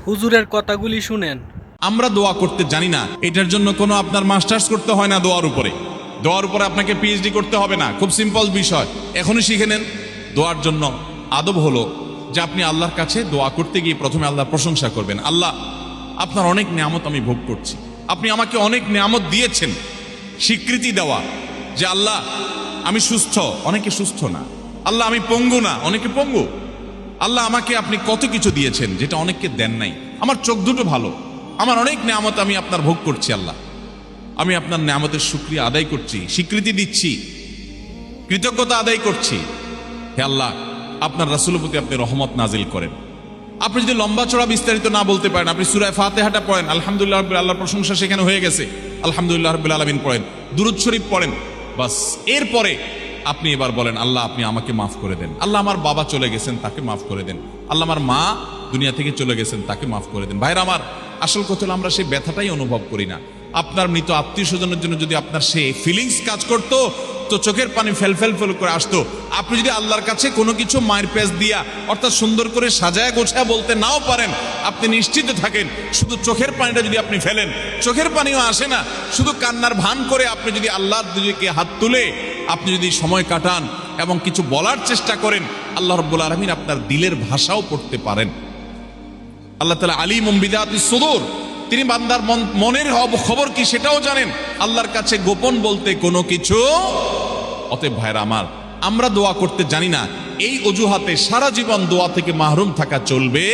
হুজুরের কথাগুলি শুনেন। আমরা দোয়া করতে জানি না, এটার জন্য কোনো আপনার মাস্টার্স করতে হয় না। দোয়ার উপরে আপনাকে পিএইচডি করতে হবে না। খুব সিম্পল বিষয়, এখনই শিখে নেন। দোয়ার জন্য আদব হলো যে আপনি আল্লাহর কাছে দোয়া করতে গিয়ে প্রথমে আল্লাহর প্রশংসা করবেন। আল্লাহ, আপনার অনেক নিয়ামত আমি ভোগ করছি, আপনি আমাকে অনেক নিয়ামত দিয়েছেন। স্বীকৃতি দেওয়া যে আল্লাহ আমি সুস্থ, অনেকে সুস্থ না। আল্লাহ আমি পঙ্গু না, অনেকে পঙ্গু। আল্লাহ আমাকে আপনি কত কিছু দিয়েছেন যেটা অনেককে দেন নাই। আমার চোখ দুটো ভালো, আমার অনেক নিয়ামত আমি আপনার ভোগ করছি। আল্লাহ, আমি আপনার নিয়ামতের শুকরিয়া আদায় করছি, স্বীকৃতি দিচ্ছি, কৃতজ্ঞতা আদায় করছি। হে আল্লাহ, আপনার রাসূলের প্রতি আপনি রহমত নাজিল করেন। আপনি যদি লম্বা চড়া বিস্তারিত না বলতে পারেন, আপনি সূরা ফাতিহাটা পড়েন, আলহামদুলিল্লাহ রাব্বিল, আল্লাহর প্রশংসা সেখানে হয়ে গেছে, আলহামদুলিল্লাহ রাব্বিল আলামিন পড়েন, দুরূদ শরীফ পড়েন, বাস। এরপরে আপনি এবার বলেন, আল্লাহ আপনি আমাকে মাফ করে দেন। আল্লাহ আমার বাবা চলে গেছেন, তাকে মাফ করে দেন। আল্লাহ আমার মা দুনিয়া থেকে চলে গেছেন, তাকে মাফ করে দেন। ভাইরা আমার, আসল কথা হলো আমরা সেই ব্যথাটাই অনুভব করি না। আপনার মৃত আত্মীয় স্বজনের জন্য যদি আপনার সেই ফিলিংস কাজ করতো, তো চোখের পানি ফেল ফেল ফেল করে আসতো। আপনি যদি আল্লাহর কাছে কোনো কিছু মায়ের পেজ দিয়া, অর্থাৎ সুন্দর করে সাজায় গোছায় বলতে নাও পারেন, আপনি নিশ্চিত থাকেন শুধু চোখের পানিটা যদি আপনি ফেলেন, চোখের পানিও আসে না, শুধু কান্নার ভান করে আপনি যদি আল্লাহর দিকে হাত তুলে আপনি যদি সময় কাটান এবং কিছু বলার চেষ্টা করেন, আল্লাহ রাব্বুল আলামিন আপনার দিলের ভাষাও পড়তে পারেন। আল্লাহ তাআলা আলিমুম বিযাতিস সুদূর, তিনি বান্দার মনের খবর কি সেটাও জানেন। আল্লাহর কাছে গোপন বলতে কোনো কিছু। অতএব ভাইরা আমার, আমরা দোয়া করতে জানি না, এই অজুহাতে সারা জীবন দোয়া থেকে মাহরুম থাকা চলবে